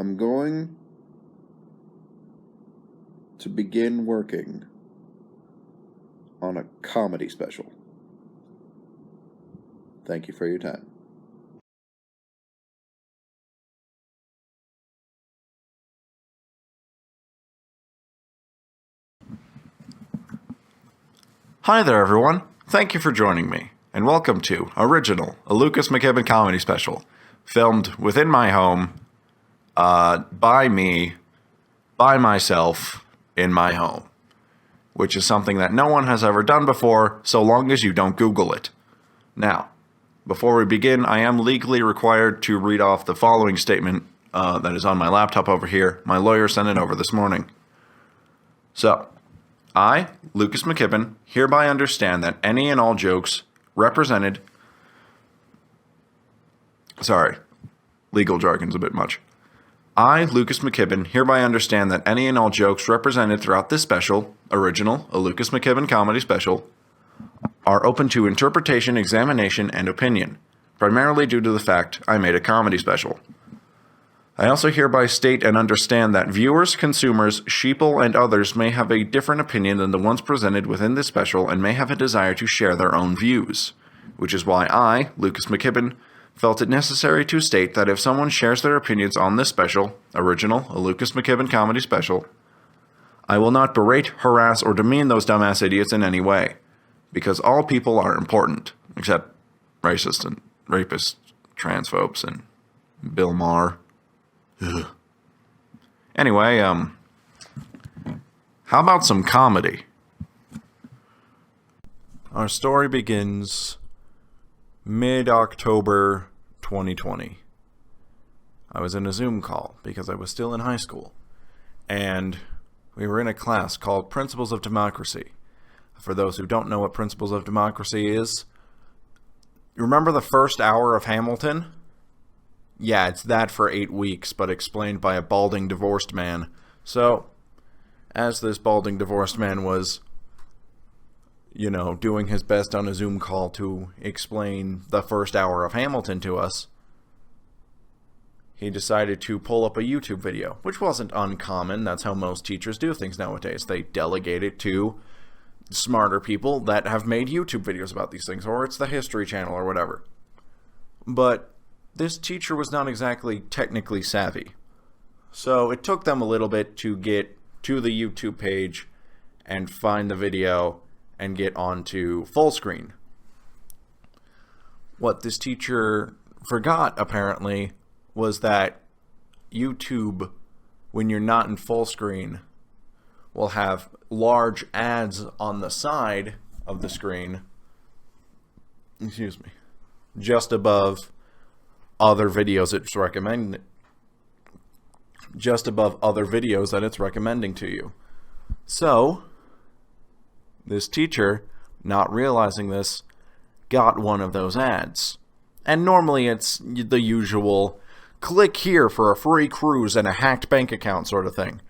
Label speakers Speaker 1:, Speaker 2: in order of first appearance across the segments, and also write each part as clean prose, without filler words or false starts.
Speaker 1: I'm going to begin working on a comedy special. Thank you for your time.
Speaker 2: Hi there, everyone. Thank you for joining me, and welcome to Original, a Lucas McKibben Comedy Special, filmed within my home, by me, by myself, in my home, which is something that no one has ever done before, so long as you don't Google it. Now, before we begin, I am legally required to read off the following statement that is on my laptop over here. My lawyer sent it over this morning. So, I, Lucas McKibben, hereby understand that any and all jokes represented... Sorry, legal jargon's a bit much. I, Lucas McKibben, hereby understand that any and all jokes represented throughout this special, Original, a Lucas McKibben Comedy Special, are open to interpretation, examination, and opinion, primarily due to the fact I made a comedy special. I also hereby state and understand that viewers, consumers, sheeple, and others may have a different opinion than the ones presented within this special and may have a desire to share their own views, which is why I, Lucas McKibben, felt it necessary to state that if someone shares their opinions on this special, Original, a Lucas McKibben Comedy Special, I will not berate, harass, or demean those dumbass idiots in any way, because all people are important, except racists and rapists, transphobes, and Bill Maher. Ugh. Anyway, how about some comedy? Our story begins mid-October 2020. I was in a Zoom call because I was still in high school, and we were in a class called Principles of Democracy. For those who don't know what Principles of Democracy is, you remember the first hour of Hamilton? Yeah, it's that for 8 weeks, but explained by a balding divorced man. So, as this balding divorced man was, doing his best on a Zoom call to explain the first hour of Hamilton to us, he decided to pull up a YouTube video, which wasn't uncommon. That's how most teachers do things nowadays. They delegate it to smarter people that have made YouTube videos about these things, or it's the History Channel or whatever. But this teacher was not exactly technically savvy. So it took them a little bit to get to the YouTube page and find the video and get onto full screen. What this teacher forgot, apparently, was that YouTube, when you're not in full screen, will have large ads on the side of the screen, just above other videos it's recommending, that it's recommending to you. So, this teacher, not realizing this, got one of those ads. And normally it's the usual, click here for a free cruise and a hacked bank account sort of thing.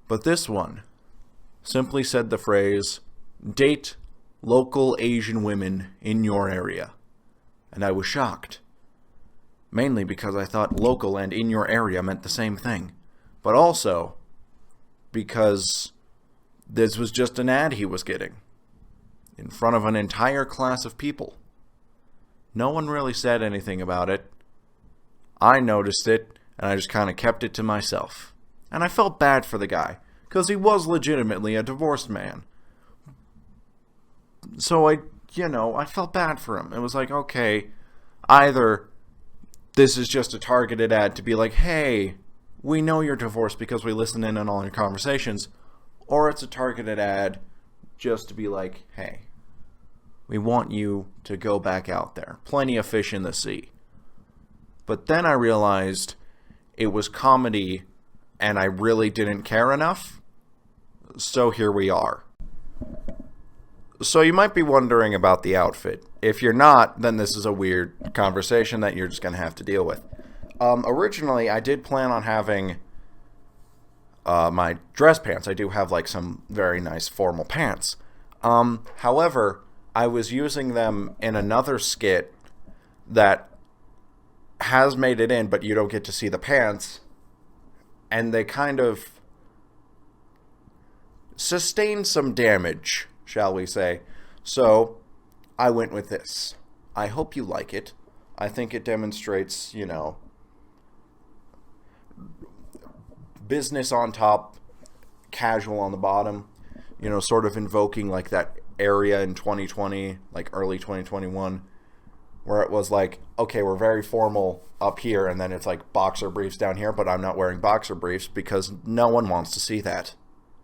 Speaker 2: But this one simply said the phrase, date local Asian women in your area. And I was shocked. Mainly because I thought local and in your area meant the same thing. But also because this was just an ad he was getting in front of an entire class of people. No one really said anything about it. I noticed it, and I just kind of kept it to myself. And I felt bad for the guy, because he was legitimately a divorced man. So I felt bad for him. It was like, okay, either this is just a targeted ad to be like, hey, we know you're divorced because we listen in on all your conversations, or it's a targeted ad just to be like, hey, we want you to go back out there. Plenty of fish in the sea. But then I realized it was comedy and I really didn't care enough. So here we are. So you might be wondering about the outfit. If you're not, then this is a weird conversation that you're just going to have to deal with. Originally, I did plan on having my dress pants. I do have like some very nice formal pants. However, I was using them in another skit that has made it in, but you don't get to see the pants. and they kind of sustained some damage, shall we say. So I went with this. I hope you like it. I think it demonstrates, business on top, casual on the bottom, sort of invoking like that area in 2020, like early 2021, where it was like, okay, we're very formal up here, and then it's like boxer briefs down here, but I'm not wearing boxer briefs because no one wants to see that.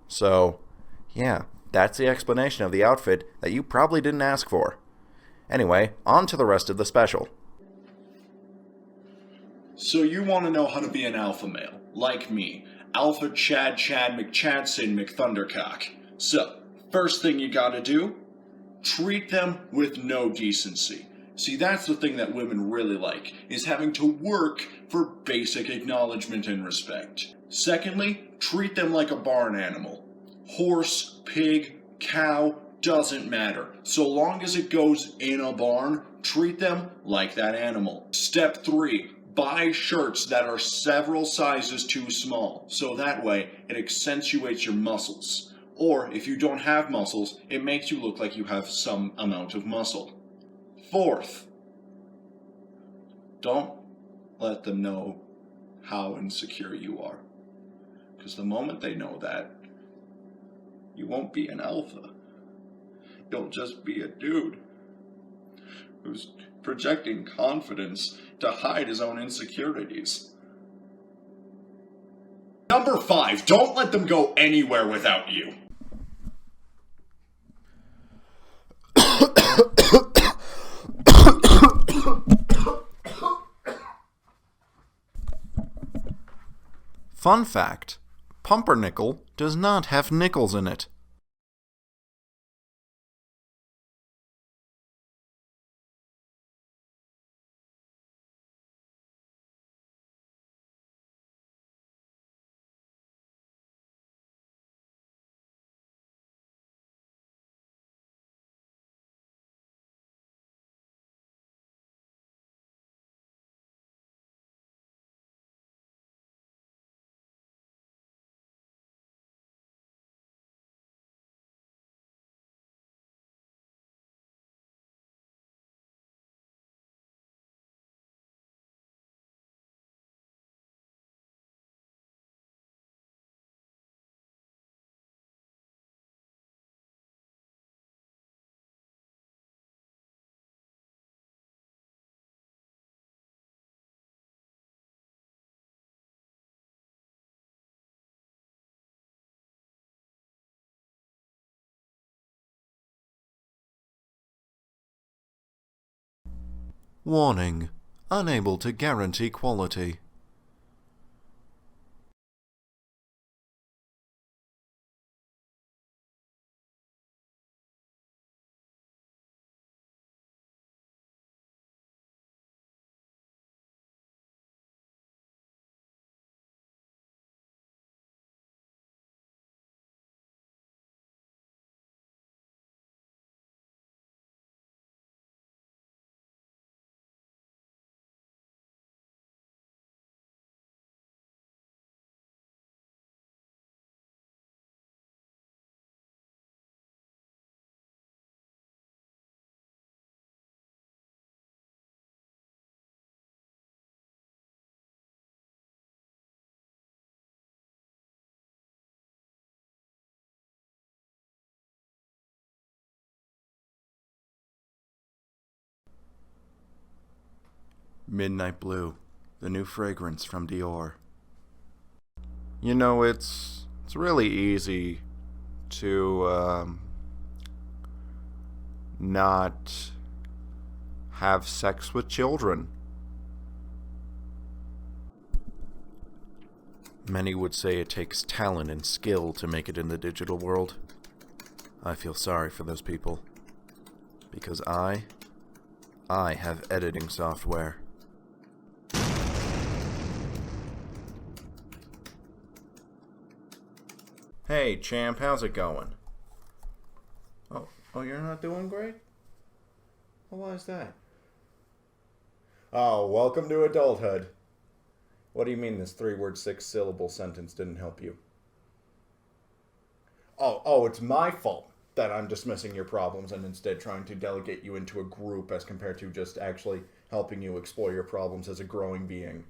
Speaker 2: So, yeah, that's the explanation of the outfit that you probably didn't ask for. Anyway, on to the rest of the special.
Speaker 3: So you want to know how to be an alpha male, like me. Alpha Chad McChadson McThundercock. So, first thing you gotta do, treat them with no decency. See, that's the thing that women really like, is having to work for basic acknowledgement and respect. Secondly, treat them like a barn animal. Horse, pig, cow, doesn't matter. So long as it goes in a barn, treat them like that animal. Step 3. Buy shirts that are several sizes too small, so that way it accentuates your muscles. Or, if you don't have muscles, it makes you look like you have some amount of muscle. Fourth, don't let them know how insecure you are. Because the moment they know that, you won't be an alpha. You'll just be a dude who's projecting confidence to hide his own insecurities. Number 5, don't let them go anywhere without you.
Speaker 2: Fun fact, pumpernickel does not have nickels in it. Warning, unable to guarantee quality. Midnight Blue, the new fragrance from Dior. It's really easy to not have sex with children. Many would say it takes talent and skill to make it in the digital world. I feel sorry for those people. Because I have editing software. Hey, champ, how's it going? Oh, you're not doing great? Well, why is that? Oh, welcome to adulthood. What do you mean this 3-word, 6-syllable sentence didn't help you? Oh, it's my fault that I'm dismissing your problems and instead trying to delegate you into a group as compared to just actually helping you explore your problems as a growing being.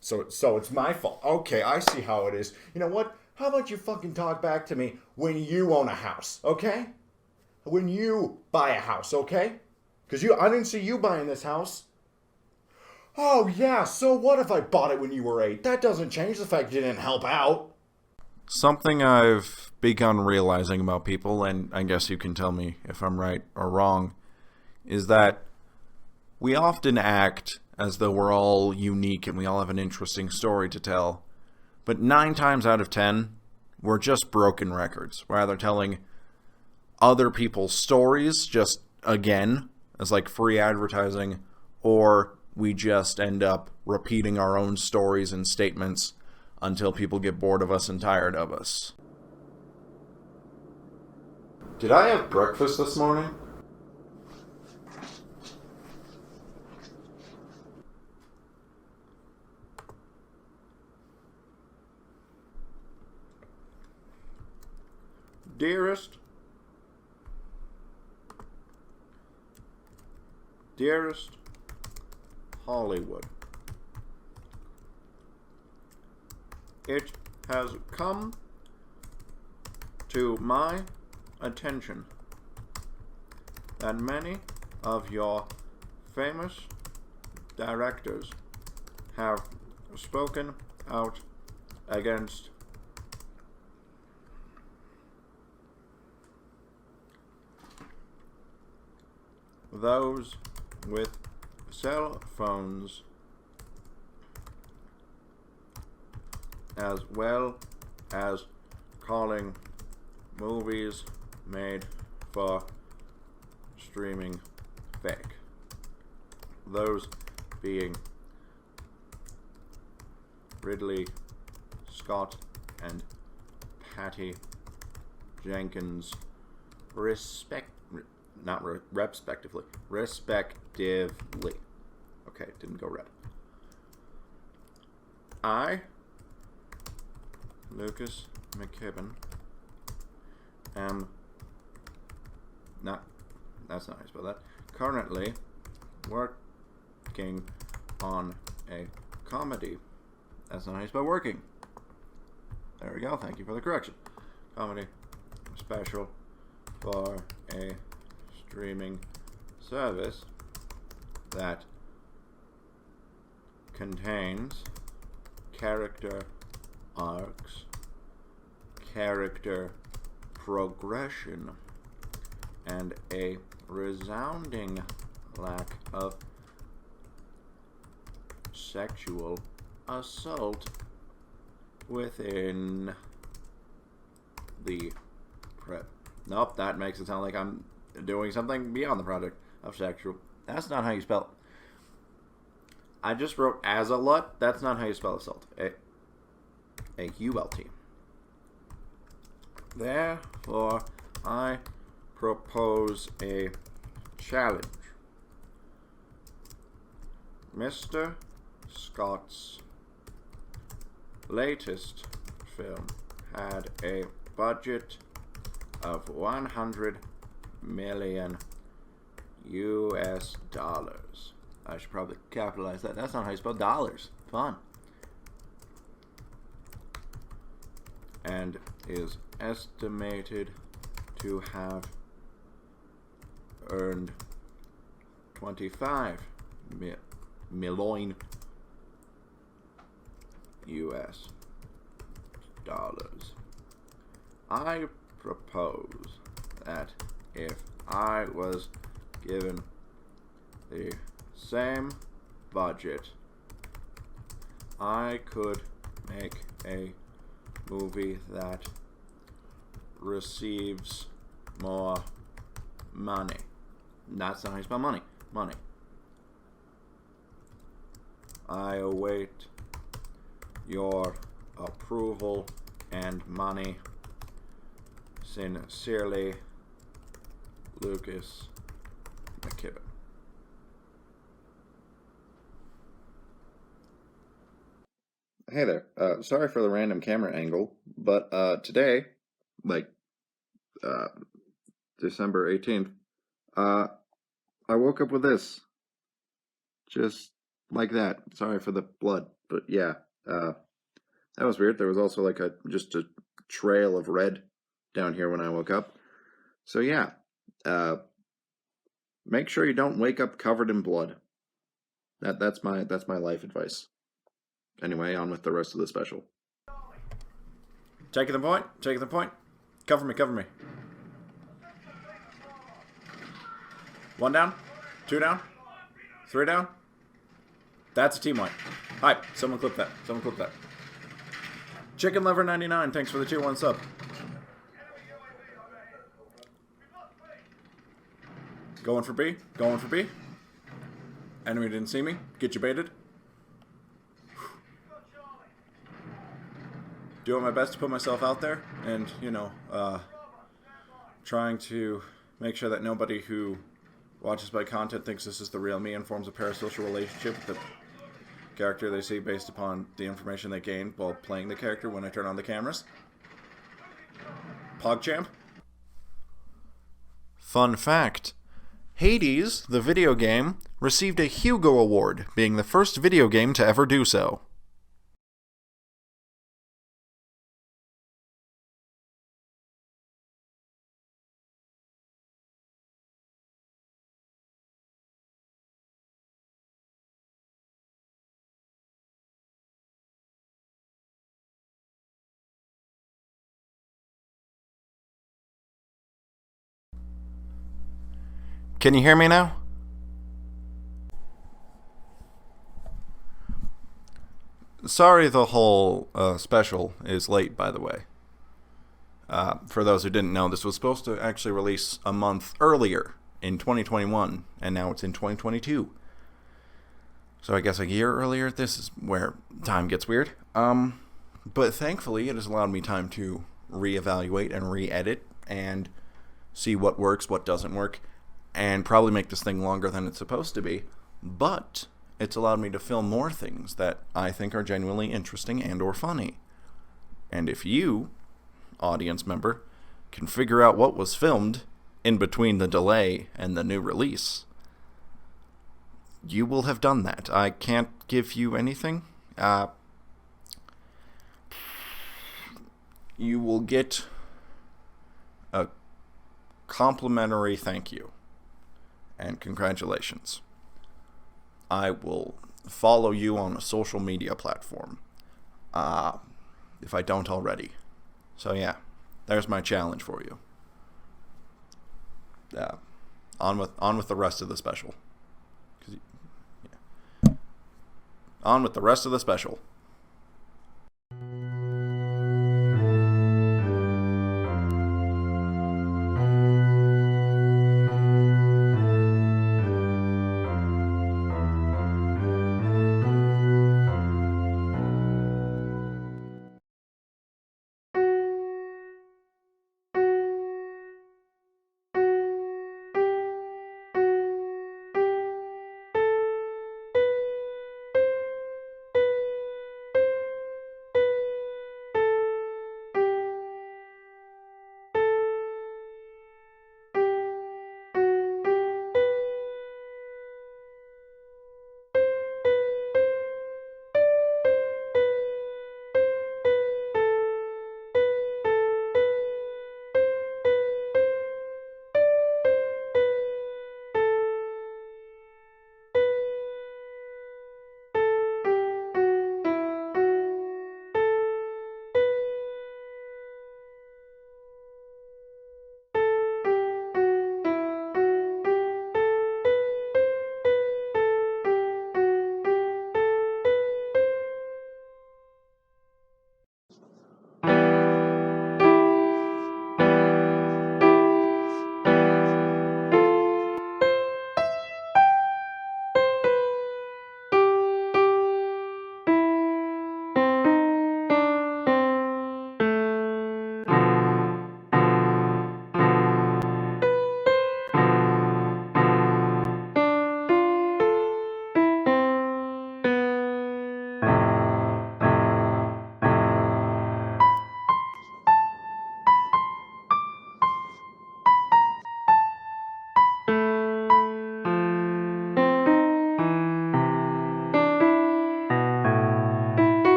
Speaker 2: So it's my fault. Okay, I see how it is. You know what? How about you fucking talk back to me when you own a house, okay? When you buy a house, okay? Because I didn't see you buying this house. Oh, yeah, so what if I bought it when you were 8? That doesn't change the fact you didn't help out. Something I've begun realizing about people, and I guess you can tell me if I'm right or wrong, is that we often act as though we're all unique and we all have an interesting story to tell. But 9 times out of 10, we're just broken records. We're either telling other people's stories, just again, as like free advertising, or we just end up repeating our own stories and statements until people get bored of us and tired of us. Did I have breakfast this morning? Dearest Hollywood, it has come to my attention that many of your famous directors have spoken out against those with cell phones, as well as calling movies made for streaming fake. Those being Ridley Scott and Patty Jenkins, respectively. Okay, didn't go red. I, Lucas McKibben, am not, that's not how you spell that, currently working on a comedy. That's not how you spell working. There we go, thank you for the correction. Comedy special for a streaming service that contains character arcs, character progression, and a resounding lack of sexual assault within the prep. Nope, that makes it sound like I'm doing something beyond the project of sexual. That's not how you spell it. I just wrote as a lut. That's not how you spell assault. A-U-L-T. Therefore, I propose a challenge. Mr. Scott's latest film had a budget of $100 million US dollars. I should probably capitalize that. That's not how you spell dollars. Fun. And is estimated to have earned 25 million US dollars. I propose that if I was given the same budget, I could make a movie that receives more money. That's not how you spell money. Money. I await your approval and money. Sincerely, Lucas McKibben.
Speaker 1: Hey there. Sorry for the random camera angle, but today, like uh, December 18th, uh, I woke up with this. Just like that. Sorry for the blood, but yeah, that was weird. There was also like just a trail of red down here when I woke up. So yeah, uh, make sure you don't wake up covered in blood. That's my life advice. Anyway, on with the rest of the special.
Speaker 2: Taking the point. Taking the point. Cover me. Cover me. 1 down. 2 down. 3 down. That's a team wipe. Hi. Someone clip that. Someone clip that. Chicken Lover 99. Thanks for the tier 1 sub. Going for B. Going for B. Enemy didn't see me. Get you baited. Doing my best to put myself out there and, trying to make sure that nobody who watches my content thinks this is the real me and forms a parasocial relationship with the character they see based upon the information they gain while playing the character when I turn on the cameras. PogChamp. Fun fact. Hades, the video game, received a Hugo Award, being the first video game to ever do so. Can you hear me now? Sorry the whole special is late, by the way. For those who didn't know, this was supposed to actually release a month earlier in 2021, and now it's in 2022. So I guess a year earlier. This is where time gets weird. But thankfully, it has allowed me time to reevaluate and re-edit and see what works, what doesn't work, and probably make this thing longer than it's supposed to be. But it's allowed me to film more things that I think are genuinely interesting and or funny. And if you, audience member, can figure out what was filmed in between the delay and the new release, you will have done that. I can't give you anything. You will get a complimentary thank you and congratulations. I will follow you on a social media platform, if I don't already. So yeah, there's my challenge for you. On with the rest of the special. On with the rest of the special.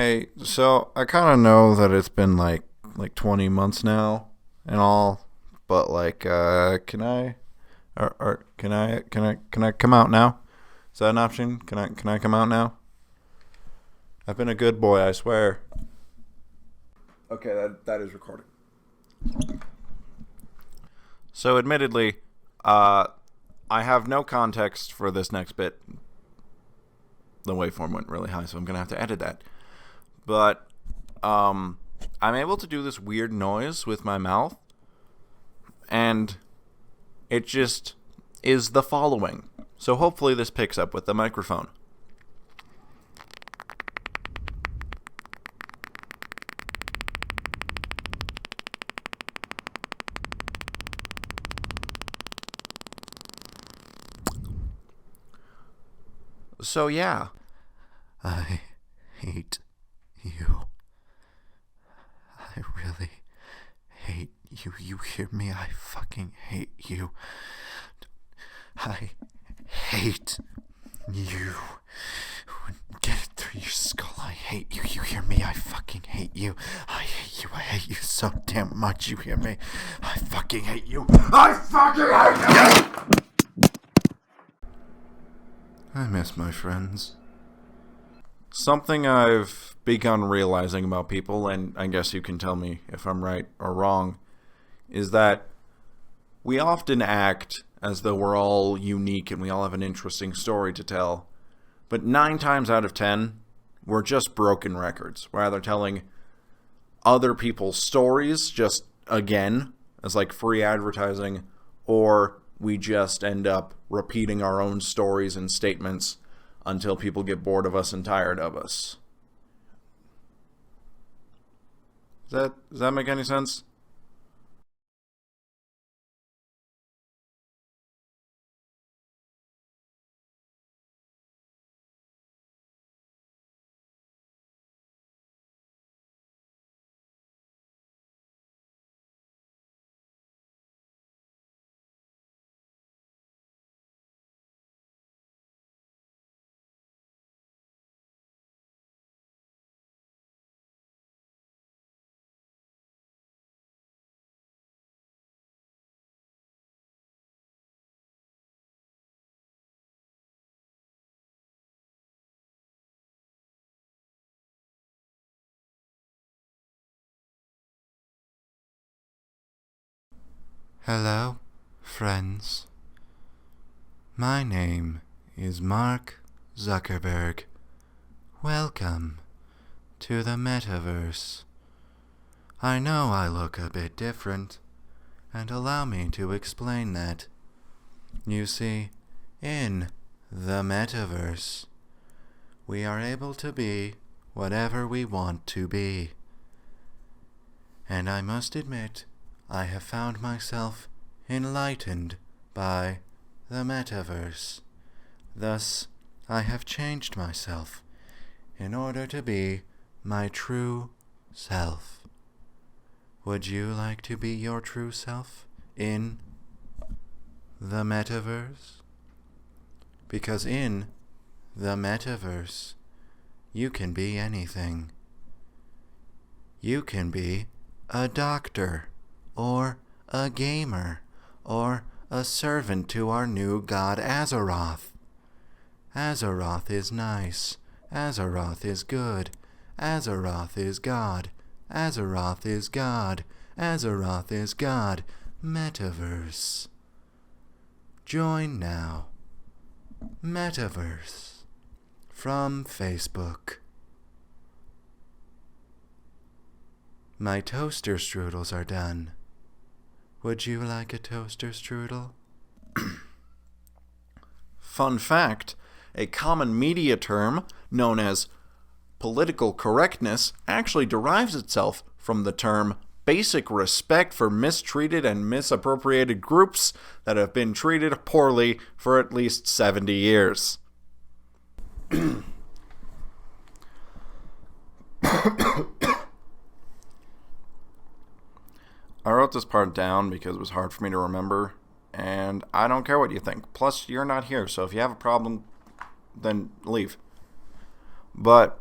Speaker 2: Hey, so I kind of know that it's been like 20 months now and all, but can I or can I come out now? Is that an option? Can I come out now? I've been a good boy, I swear. Okay, that is recording. So admittedly, I have no context for this next bit. The waveform went really high, so I'm gonna have to edit that. But I'm able to do this weird noise with my mouth, and it just is the following. So hopefully this picks up with the microphone. So yeah, I hate you. I really hate you. You hear me? I fucking hate you. I hate you. Get it through your skull. I hate you. You hear me? I fucking hate you. I hate you. I hate you so damn much. You hear me? I fucking hate you. I fucking hate you! I miss my friends. Something I've begun realizing about people, and I guess you can tell me if I'm right or wrong, is that we often act as though we're all unique and we all have an interesting story to tell. But 9 times out of 10, we're just broken records. We're either telling other people's stories just again as like free advertising, or we just end up repeating our own stories and statements until people get bored of us and tired of us. Does that make any sense? Hello, friends. My name is Mark Zuckerberg. Welcome to the metaverse. I know I look a bit different, and allow me to explain that. You see, in the metaverse, we are able to be whatever we want to be. And I must admit, I have found myself enlightened by the metaverse. Thus, I have changed myself in order to be my true self. Would you like to be your true self in the metaverse? Because in the metaverse, you can be anything. You can be a doctor, or a gamer, or a servant to our new god Azeroth. Azeroth is nice. Azeroth is good. Azeroth is God. Azeroth is God. Azeroth is God. Metaverse. Join now. Metaverse. From Facebook. My toaster strudels are done. Would you like a toaster strudel? Fun fact, a common media term known as political correctness actually derives itself from the term basic respect for mistreated and misappropriated groups that have been treated poorly for at least 70 years. I wrote this part down because it was hard for me to remember, and I don't care what you think. Plus, you're not here, so if you have a problem, then leave. But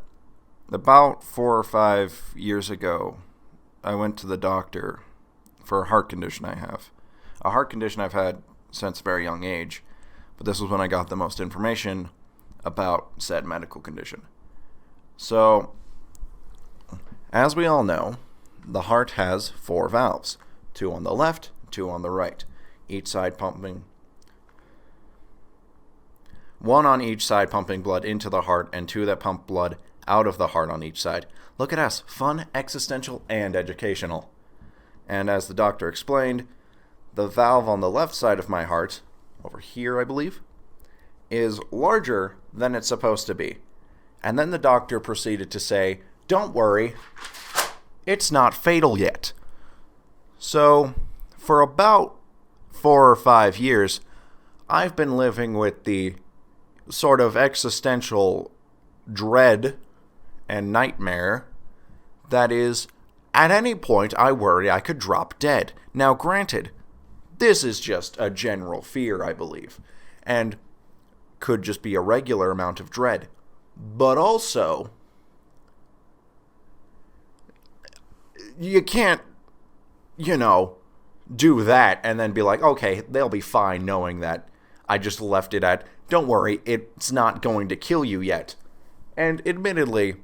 Speaker 2: About 4 or 5 years ago, I went to the doctor for a heart condition I have. A heart condition I've had since a very young age, but this was when I got the most information about said medical condition. So, as we all know, the heart has 4 valves, 2 on the left, 2 on the right, each side pumping, 1 on each side pumping blood into the heart and 2 that pump blood out of the heart on each side. Look at us, fun, existential, and educational. And as the doctor explained, the valve on the left side of my heart, over here I believe, is larger than it's supposed to be. And then the doctor proceeded to say, "Don't worry, it's not fatal yet." So, for about 4 or 5 years, I've been living with the sort of existential dread and nightmare that is, at any point I worry I could drop dead. Now, granted, this is just a general fear, I believe, and could just be a regular amount of dread. But also, you can't, do that and then be like, okay, they'll be fine knowing that I just left it at, don't worry, it's not going to kill you yet. And admittedly,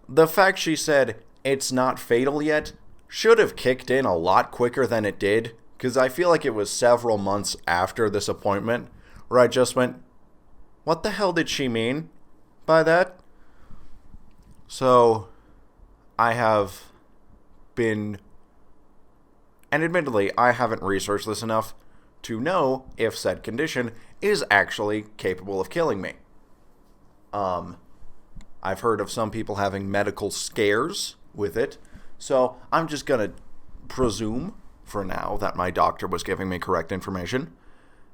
Speaker 2: the fact she said it's not fatal yet should have kicked in a lot quicker than it did, because I feel like it was several months after this appointment where I just went, what the hell did she mean by that? So, I have been, and admittedly, I haven't researched this enough to know if said condition is actually capable of killing me. I've heard of some people having medical scares with it, so I'm just gonna presume for now that my doctor was giving me correct information.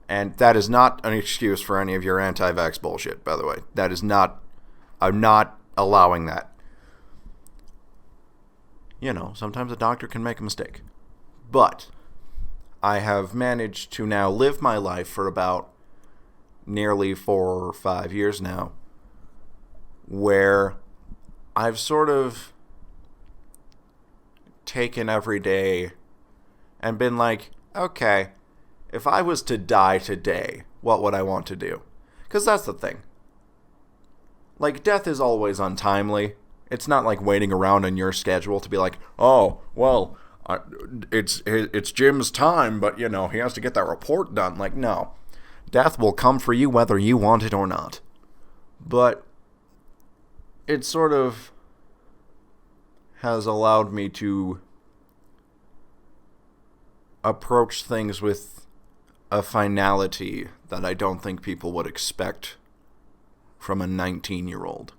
Speaker 2: And that is not an excuse for any of your anti-vax bullshit, by the way. That is not, I'm not allowing that. Sometimes a doctor can make a mistake. But I have managed to now live my life for about nearly 4 or 5 years now, where I've sort of taken every day and been like, okay, if I was to die today, what would I want to do? Because that's the thing. Like, death is always untimely. It's not like waiting around on your schedule to be like, oh, well, it's Jim's time, but, he has to get that report done. Like, no. Death will come for you whether you want it or not. But it sort of has allowed me to approach things with a finality that I don't think people would expect from a 19-year-old.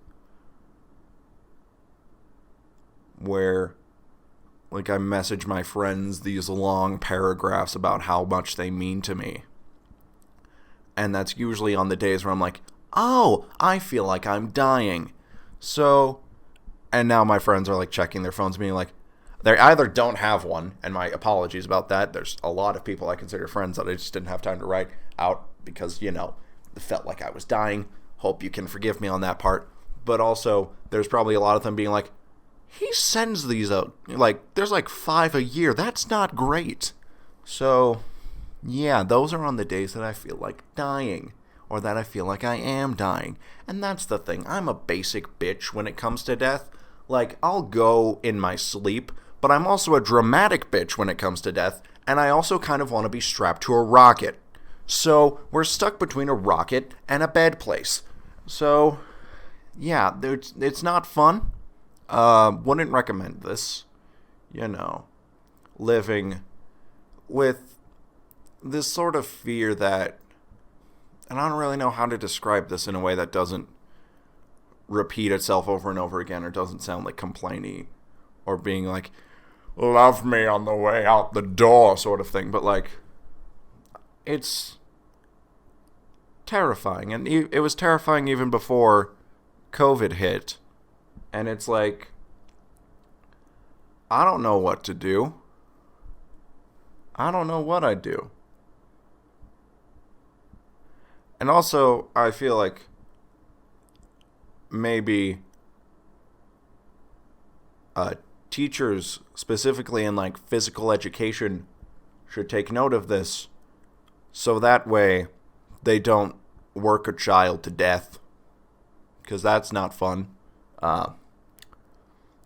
Speaker 2: Where, I message my friends these long paragraphs about how much they mean to me. And that's usually on the days where I'm like, oh, I feel like I'm dying. So, and now my friends are checking their phones, being like, they either don't have one, and my apologies about that. There's a lot of people I consider friends that I just didn't have time to write out because, it felt like I was dying. Hope you can forgive me on that part. But also, there's probably a lot of them being like, he sends these out, there's 5 a year. That's not great. So, yeah, those are on the days that I feel like dying, or that I feel like I am dying. And that's the thing. I'm a basic bitch when it comes to death. I'll go in my sleep, but I'm also a dramatic bitch when it comes to death, and I also kind of want to be strapped to a rocket. So, we're stuck between a rocket and a bed place. So, yeah, it's not fun. Wouldn't recommend this. Living with this sort of fear that, and I don't really know how to describe this in a way that doesn't repeat itself over and over again, or doesn't sound complainy, or being love me on the way out the door sort of thing, but it's terrifying. And it was terrifying even before COVID hit. And it's I don't know what to do. I don't know what I'd do. And also, I feel maybe teachers, specifically in like physical education, should take note of this, so that way they don't work a child to death, because that's not fun.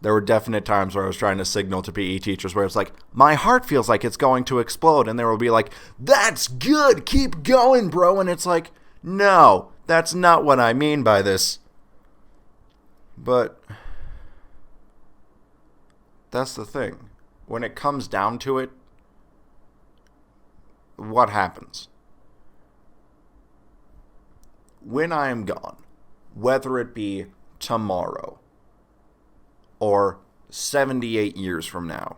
Speaker 2: There were definite times where I was trying to signal to PE teachers where it's like, my heart feels like it's going to explode, and they will be like, that's good, keep going, bro. And it's like, no, that's not what I mean by this. But that's the thing. When it comes down to it, what happens? When I am gone, whether it be tomorrow or 78 years from now.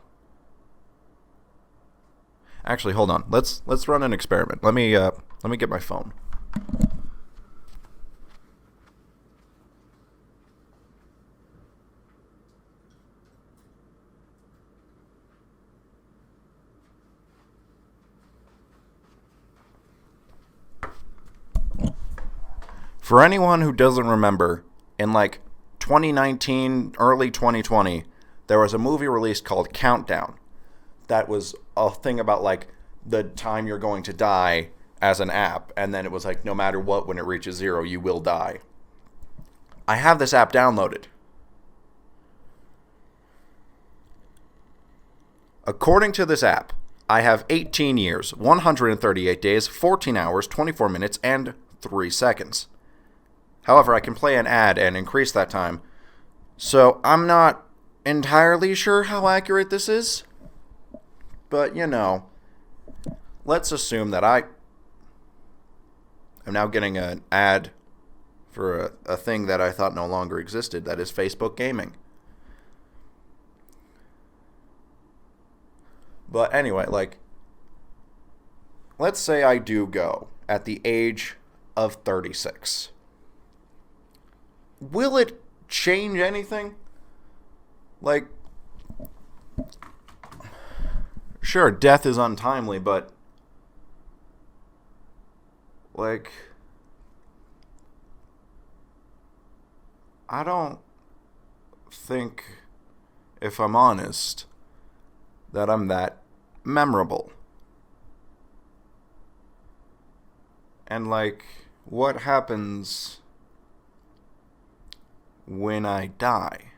Speaker 2: Actually, hold on. Let's run an experiment. Let me get my phone. For anyone who doesn't remember, in like 2019, early 2020, there was a movie released called Countdown. That was a thing about like the time you're going to die as an app, and then it was like no matter what, when it reaches 0, you will die. I have this app downloaded. According to this app, I have 18 years, 138 days, 14 hours, 24 minutes, and 3 seconds. However, I can play an ad and increase that time. So I'm not entirely sure how accurate this is. But, you know, let's assume that I am now getting an ad for a thing that I thought no longer existed. That is Facebook gaming. But anyway, like, let's say I do go at the age of 36. Will it change anything? Like, sure, death is untimely, but, like, I don't think, if I'm honest, that I'm that memorable. And, like, what happens when I die?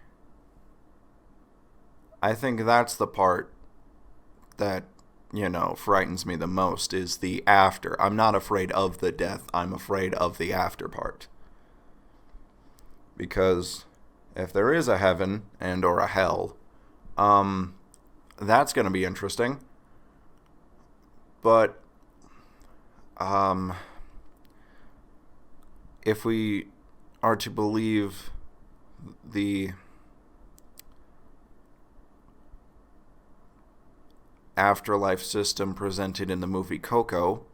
Speaker 2: I think that's the part that, you know, frightens me the most, is the after. I'm not afraid of the death. I'm afraid of the after part. Because if there is a heaven and or a hell, that's going to be interesting. But if we are to believe the afterlife system presented in the movie Coco,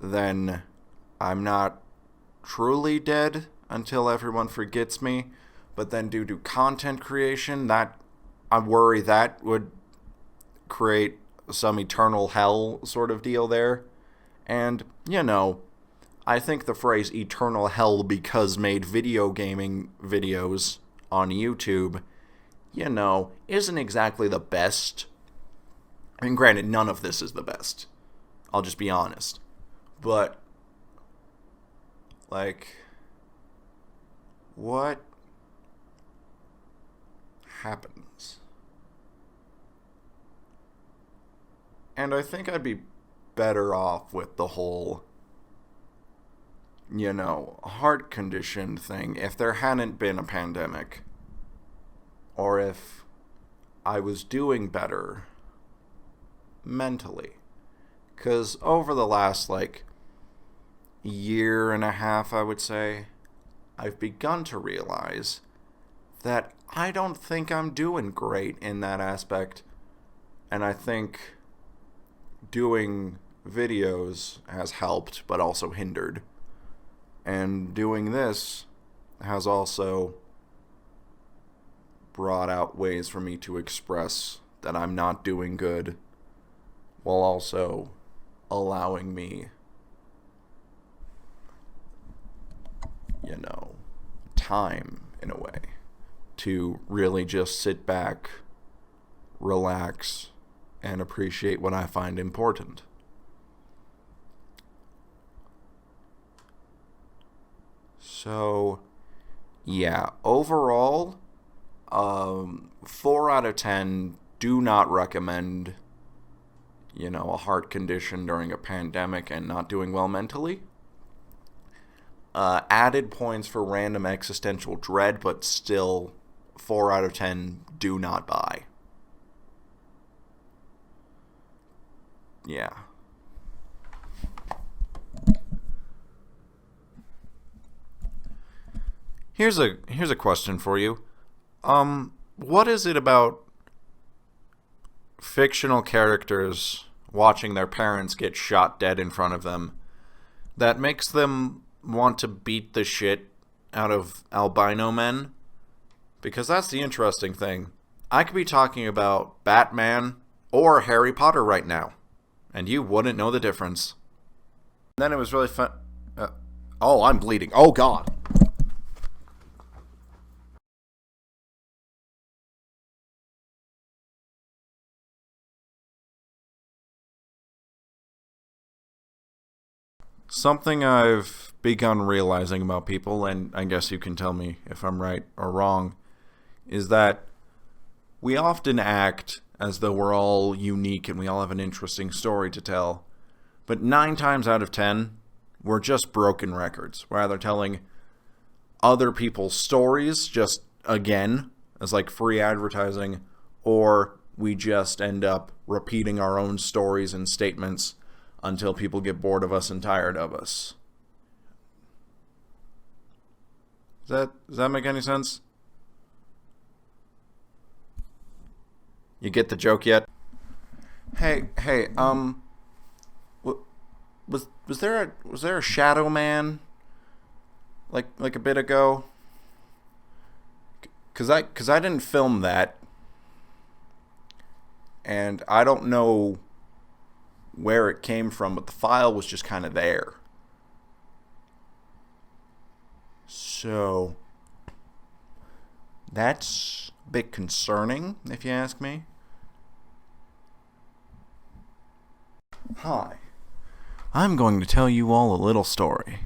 Speaker 2: then I'm not truly dead until everyone forgets me. But then due to content creation, that I worry that would create some eternal hell sort of deal there. And, you know, I think the phrase eternal hell because made video gaming videos on YouTube, you know, isn't exactly the best. I mean, granted, none of this is the best. I'll just be honest. But, like, what happens? And I think I'd be better off with the whole, you know, heart condition thing if there hadn't been a pandemic. Or if I was doing better mentally. Because over the last, like, year and a half, I would say, I've begun to realize that I don't think I'm doing great in that aspect. And I think doing videos has helped, but also hindered. And doing this has also brought out ways for me to express that I'm not doing good, while also allowing me, you know, time in a way. to really just sit back, relax, and appreciate what I find important. So, yeah, overall, 4 out of 10 do not recommend, a heart condition during a pandemic and not doing well mentally. Added points for random existential dread, but still 4 out of 10 do not buy. Yeah. Here's a question for you. What is it about fictional characters watching their parents get shot dead in front of them that makes them want to beat the shit out of albino men? Because that's the interesting thing. I could be talking about Batman or Harry Potter right now, and you wouldn't know the difference. And then it was really fun. Oh, I'm bleeding. Oh, God. Something I've begun realizing about people, and I guess you can tell me if I'm right or wrong, is that we often act as though we're all unique and we all have an interesting story to tell. But 9 times out of 10, we're just broken records. We're either telling other people's stories, just again, as like free advertising, or we just end up repeating our own stories and statements until people get bored of us and tired of us. Does that make any sense? You get the joke yet? Hey, was there a shadow man like a bit ago? Cause I didn't film that, and I don't know where it came from, but the file was just kind of there. So that's a bit concerning, if you ask me. Hi. I'm going to tell you all a little story.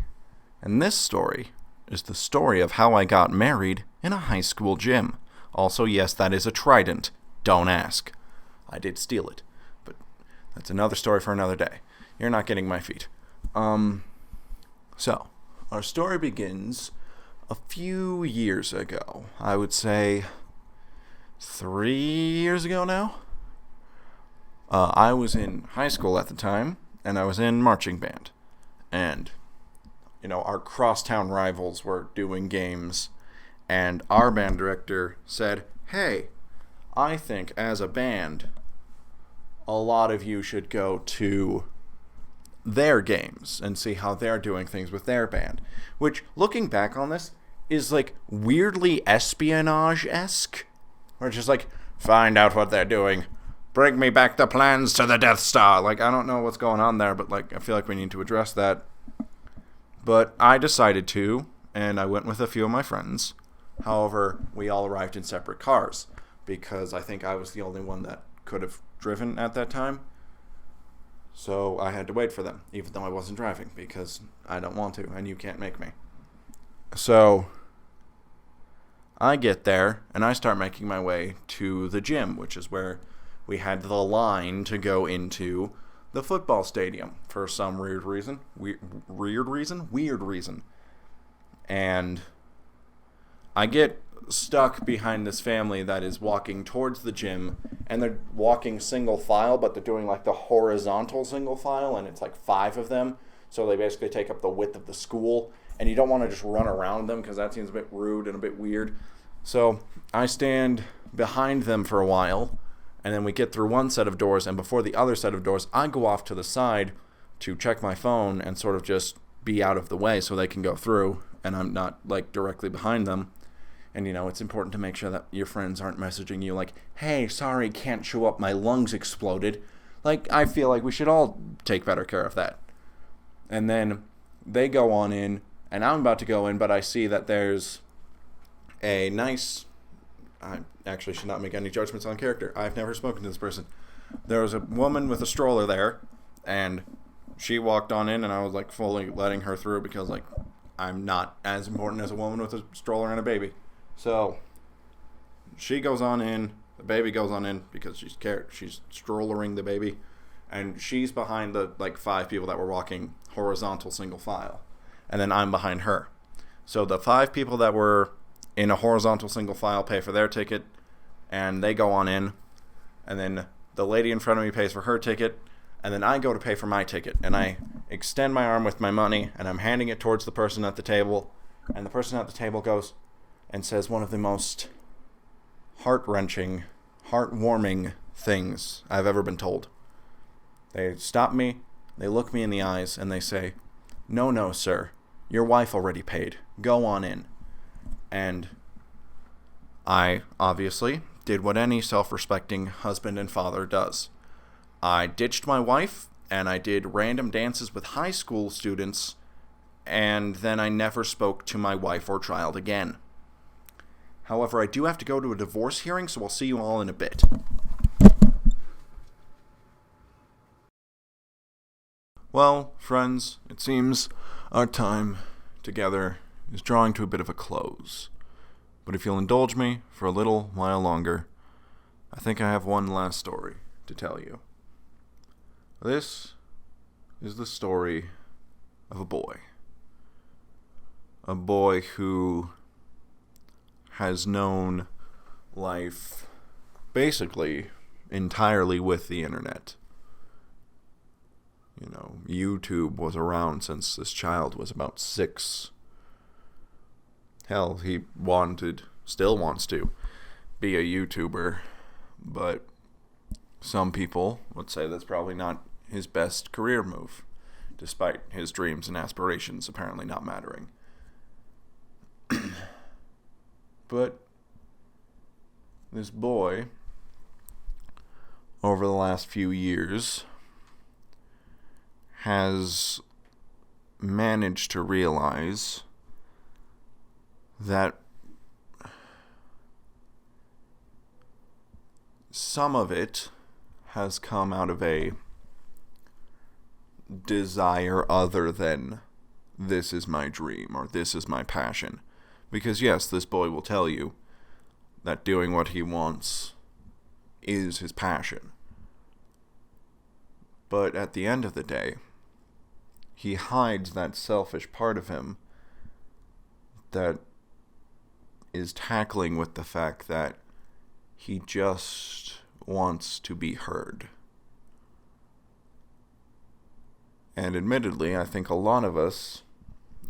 Speaker 2: And this story is the story of how I got married in a high school gym. Also, yes, that is a trident. Don't ask. I did steal it. But that's another story for another day. You're not getting my feet. So, our story begins a few years ago. I would say 3 years ago now. I was in high school at the time, and I was in marching band. And, our crosstown rivals were doing games, and our band director said, "Hey, I think as a band, a lot of you should go to their games and see how they're doing things with their band." Which, looking back on this, is like weirdly espionage-esque. Where it's just like, find out what they're doing. Bring me back the plans to the Death Star. Like, I don't know what's going on there, but like, I feel like we need to address that. But I decided to, and I went with a few of my friends. However, we all arrived in separate cars, because I think I was the only one that could have driven at that time. So I had to wait for them, even though I wasn't driving, because I don't want to, and you can't make me. So I get there, and I start making my way to the gym, which is where we had the line to go into the football stadium for some weird reason. Weird reason. And I get stuck behind this family that is walking towards the gym, and they're walking single file, but they're doing like the horizontal single file, and it's like 5 of them. So they basically take up the width of the school, and you don't want to just run around them because that seems a bit rude and a bit weird. So I stand behind them for a while, and then we get through one set of doors, and before the other set of doors, I go off to the side to check my phone and sort of just be out of the way so they can go through, and I'm not like directly behind them. And it's important to make sure that your friends aren't messaging you like, "Hey, sorry, can't show up, my lungs exploded." Like, I feel like we should all take better care of that. And then they go on in, and I'm about to go in, but I see that there's a nice I actually should not make any judgments on character. I've never spoken to this person. There was a woman with a stroller there, and she walked on in, and I was like fully letting her through because like I'm not as important as a woman with a stroller and a baby. So she goes on in, the baby goes on in because she's strollering the baby, and she's behind the like 5 people that were walking horizontal single file, and then I'm behind her. So the 5 people that were in a horizontal single file pay for their ticket, and they go on in, and then the lady in front of me pays for her ticket, and then I go to pay for my ticket, and I extend my arm with my money, and I'm handing it towards the person at the table, and the person at the table goes and says one of the most heart-wrenching, heartwarming things I've ever been told. They stop me, they look me in the eyes, and they say, no, sir, your wife already paid. Go on in. And I, obviously, did what any self-respecting husband and father does. I ditched my wife, and I did random dances with high school students, and then I never spoke to my wife or child again. However, I do have to go to a divorce hearing, so I'll see you all in a bit. Well, friends, it seems our time together is drawing to a bit of a close. But if you'll indulge me for a little while longer, I think I have one last story to tell you. This is the story of a boy. A boy who has known life basically entirely with the internet. You know, YouTube was around since this child was about 6. Hell, he still wants to be a YouTuber, but some people would say that's probably not his best career move, despite his dreams and aspirations apparently not mattering. But this boy, over the last few years, has managed to realize that some of it has come out of a desire other than this is my dream or this is my passion. Because yes, this boy will tell you that doing what he wants is his passion. But at the end of the day, he hides that selfish part of him that is tackling with the fact that he just wants to be heard. And admittedly, I think a lot of us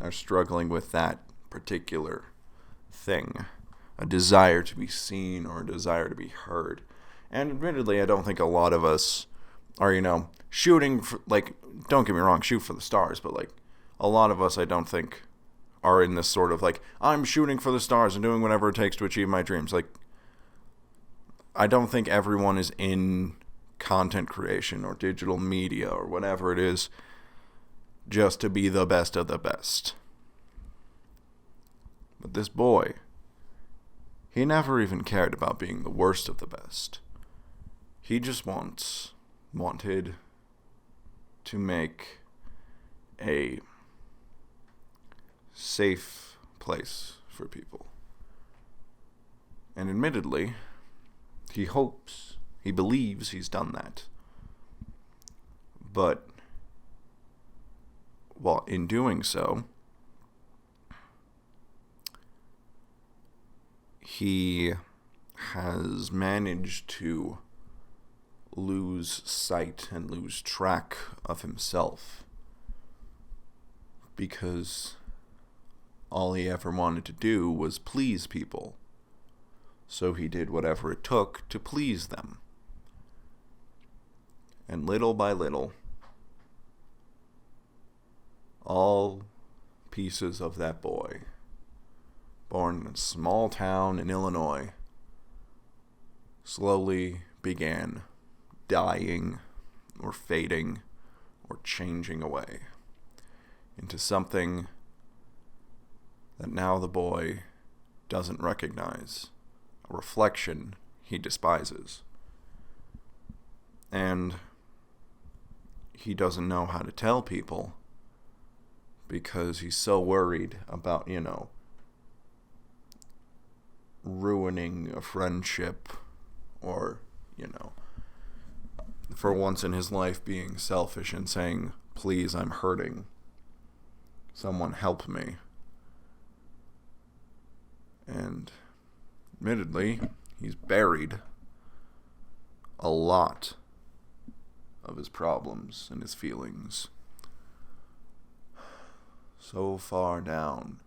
Speaker 2: are struggling with that particular thing. A desire to be seen or a desire to be heard. And admittedly, I don't think a lot of us are, shooting for, don't get me wrong, shoot for the stars, but, a lot of us, I don't think, are in this sort of, I'm shooting for the stars and doing whatever it takes to achieve my dreams. I don't think everyone is in content creation or digital media or whatever it is just to be the best of the best. But this boy, he never even cared about being the worst of the best. He just wanted to make a safe place for people. And admittedly, he believes he's done that. But while in doing so, he has managed to lose sight and lose track of himself, because all he ever wanted to do was please people. So he did whatever it took to please them. And little by little, all pieces of that boy, born in a small town in Illinois, slowly began dying or fading or changing away into something that now the boy doesn't recognize reflection he despises. And he doesn't know how to tell people because he's so worried about, ruining a friendship or, for once in his life being selfish and saying, please, I'm hurting. Someone help me. And admittedly, he's buried a lot of his problems and his feelings so far down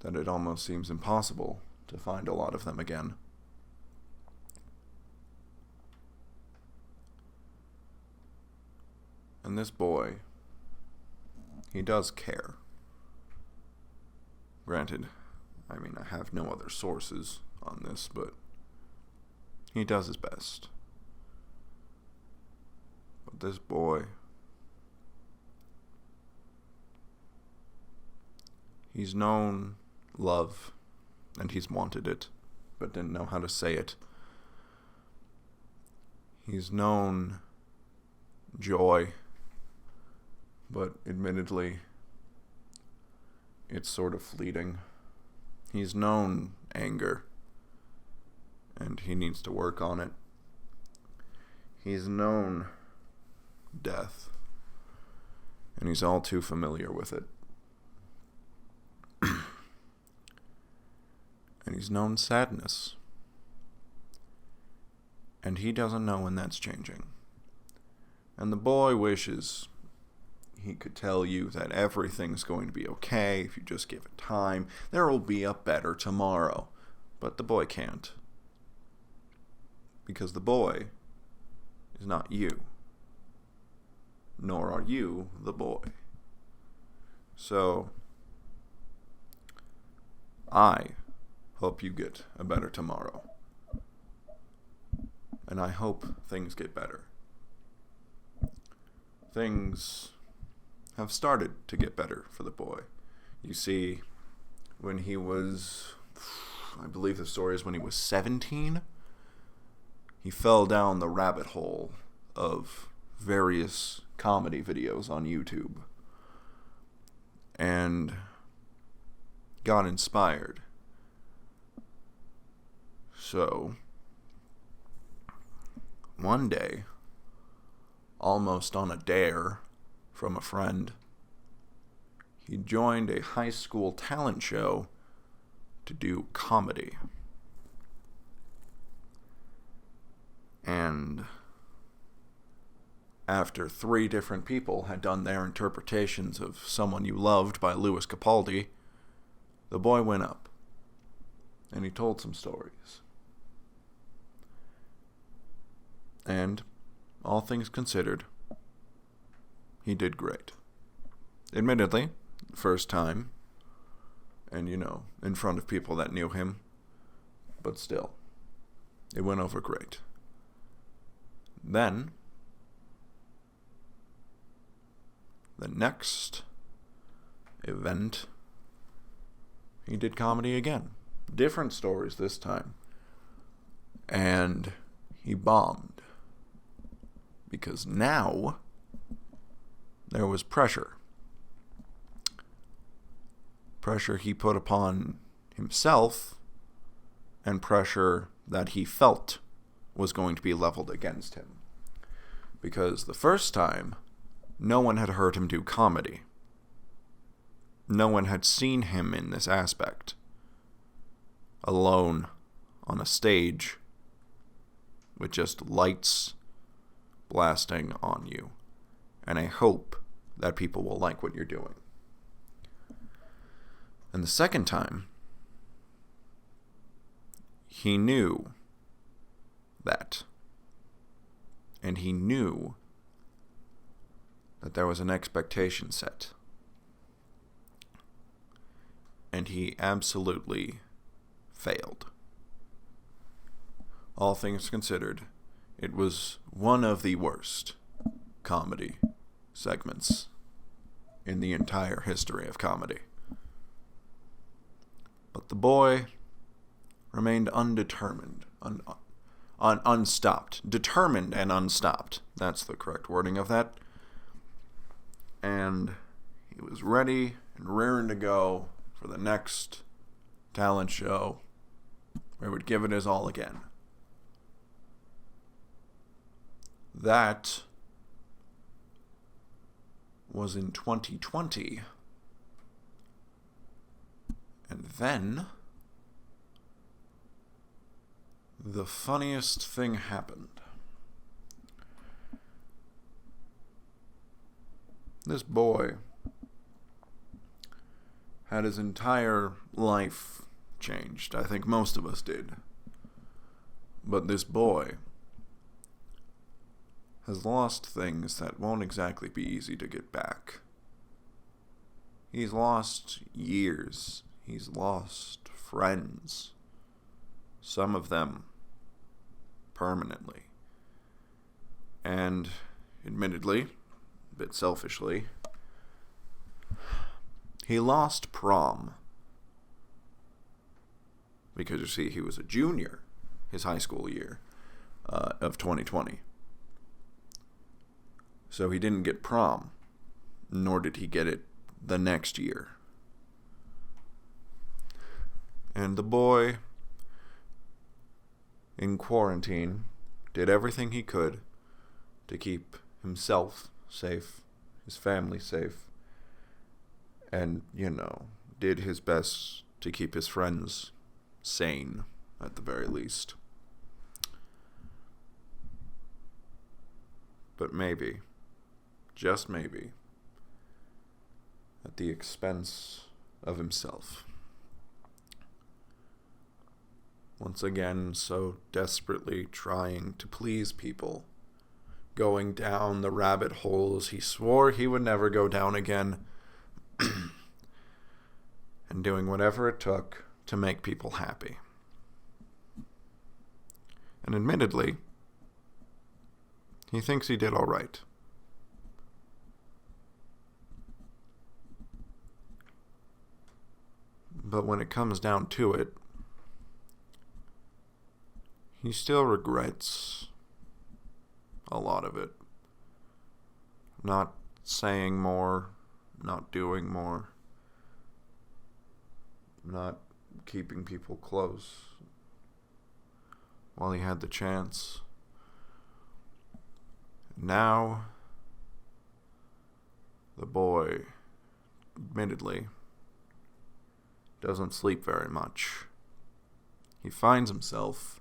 Speaker 2: that it almost seems impossible to find a lot of them again. And this boy, he does care. Granted, I have no other sources on this, but he does his best. But this boy, he's known love, and he's wanted it, but didn't know how to say it. He's known joy, but admittedly, it's sort of fleeting. He's known anger, and he needs to work on it. He's known death, and he's all too familiar with it. And he's known sadness, and he doesn't know when that's changing. And the boy wishes he could tell you that everything's going to be okay if you just give it time. There will be a better tomorrow. But the boy can't. Because the boy is not you. Nor are you the boy. So, I hope you get a better tomorrow. And I hope things get better. Things have started to get better for the boy. You see, when he was, I believe the story is when he was 17, he fell down the rabbit hole of various comedy videos on YouTube and got inspired. So, one day, almost on a dare from a friend, he joined a high school talent show to do comedy. And after 3 different people had done their interpretations of Someone You Loved by Louis Capaldi, the boy went up and he told some stories. And, all things considered, he did great. Admittedly, first time, and in front of people that knew him, but still, it went over great. Then, the next event, he did comedy again. Different stories this time. And he bombed. Because now, there was pressure. Pressure he put upon himself, and pressure that he felt was going to be leveled against him. Because the first time, no one had heard him do comedy. No one had seen him in this aspect. Alone on a stage with just lights blasting on you. And I hope that people will like what you're doing. And the second time, he knew that. And he knew that there was an expectation set. And he absolutely failed. All things considered, it was one of the worst comedy segments in the entire history of comedy. But the boy remained undetermined, unstopped. Determined and unstopped. That's the correct wording of that. And he was ready and raring to go for the next talent show where he would give it his all again. That was in 2020. And then the funniest thing happened. This boy had his entire life changed. I think most of us did. But this boy has lost things that won't exactly be easy to get back. He's lost years. He's lost friends. Some of them permanently. And admittedly, a bit selfishly, he lost prom. Because you see, he was a junior his high school year of 2020. So he didn't get prom, nor did he get it the next year. And the boy, in quarantine, did everything he could to keep himself safe, his family safe, and, did his best to keep his friends sane, at the very least. But maybe, just maybe, at the expense of himself. Once again, so desperately trying to please people, going down the rabbit holes he swore he would never go down again, and doing whatever it took to make people happy. And admittedly, he thinks he did all right. But when it comes down to it, he still regrets a lot of it. Not saying more, not doing more, not keeping people close while he had the chance. Now, the boy, admittedly, doesn't sleep very much. He finds himself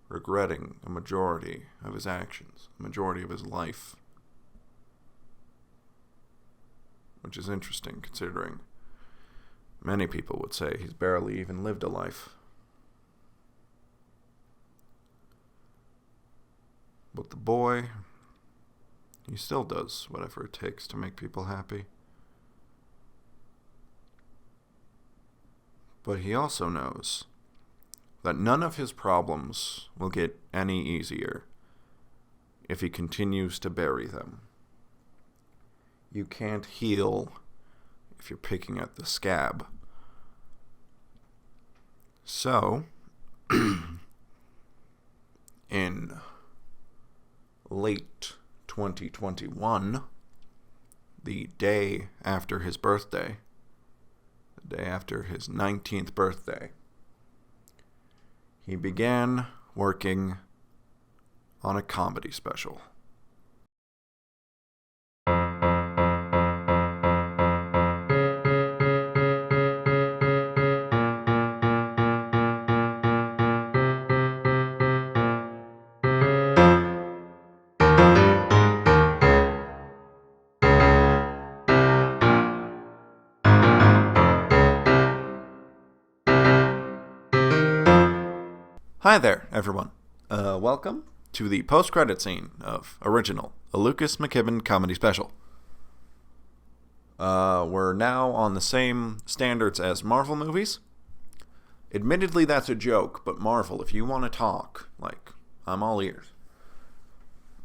Speaker 2: regretting a majority of his actions, a majority of his life. Which is interesting, considering many people would say he's barely even lived a life. But the boy, he still does whatever it takes to make people happy. But he also knows that none of his problems will get any easier if he continues to bury them. You can't heal if you're picking at the scab. So, in late 2021, the day after his birthday, the day after his 19th birthday, he began working on a comedy special. Hi there, everyone. Welcome to the post-credit scene of original A Lucas McKibben Comedy Special. We're now on the same standards as Marvel movies. Admittedly, that's a joke, but Marvel, if you want to talk, I'm all ears.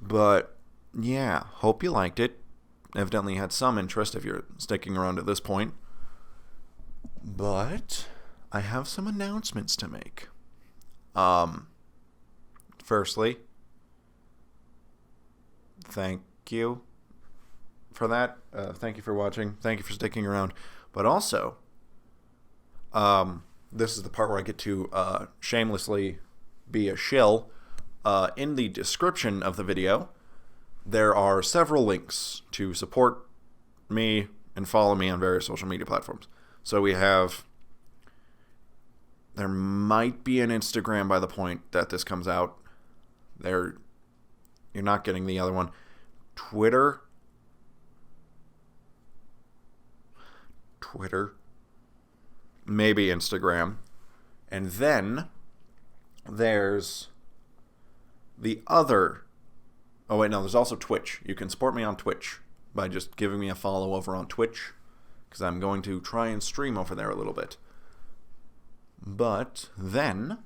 Speaker 2: But, yeah, hope you liked it. Evidently had some interest if you're sticking around at this point. But I have some announcements to make. Firstly, thank you for that. Thank you for watching. Thank you for sticking around. But also, this is the part where I get to shamelessly be a shill. In the description of the video, there are several links to support me and follow me on various social media platforms. So we have... There might be an Instagram by the point that this comes out. You're not getting the other one. Twitter. Maybe Instagram. And then there's the other... Oh, wait, no, there's also Twitch. You can support me on Twitch by just giving me a follow over on Twitch, because I'm going to try and stream over there a little bit. But then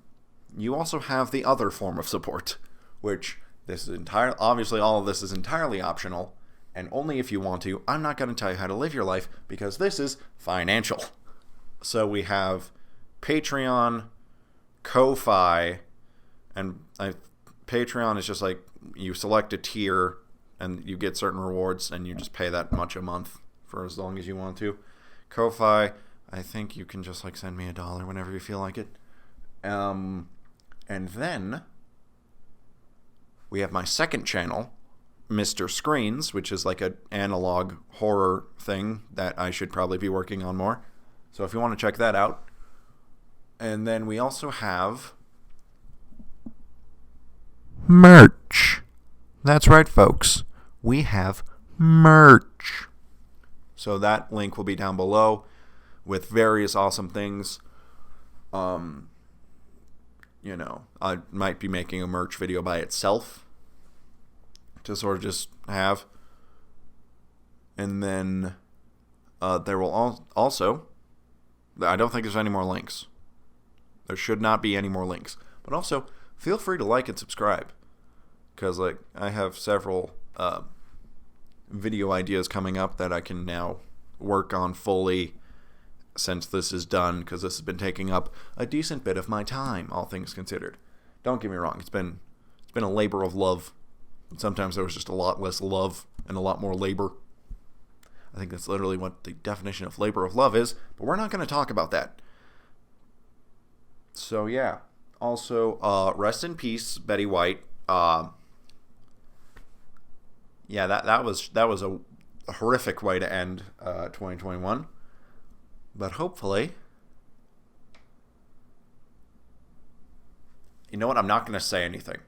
Speaker 2: you also have the other form of support, which this is obviously all of this is entirely optional, and only if you want to. I'm not going to tell you how to live your life, because this is financial. So we have Patreon, Ko-Fi, and Patreon is just like you select a tier and you get certain rewards, and you just pay that much a month for as long as you want to. Ko-Fi, I think you can just like send me $1 whenever you feel like it. And then we have my second channel, Mr. Screens, which is like an analog horror thing that I should probably be working on more. So if you want to check that out. And then we also have merch. That's right, folks. We have merch. So that link will be down below with various awesome things. You know, I might be making a merch video by itself to sort of just have. And then there will also, I don't think there's any more links. There should not be any more links. But also, feel free to like and subscribe, because like I have several video ideas coming up that I can now work on fully since this is done, because this has been taking up a decent bit of my time, all things considered. Don't get me wrong, it's been a labor of love. Sometimes there was just a lot less love and a lot more labor. I think that's literally what the definition of labor of love is, but we're not going to talk about that. So yeah. Also, rest in peace, Betty White. Yeah, that was a horrific way to end 2021. But hopefully, you know what? I'm not going to say anything.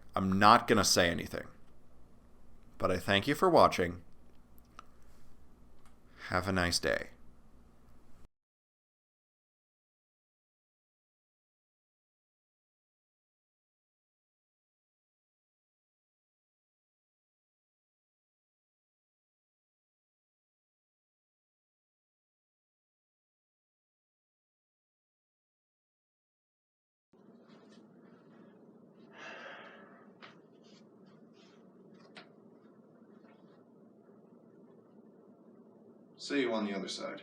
Speaker 2: But I thank you for watching. Have a nice day.
Speaker 1: See you on the other side.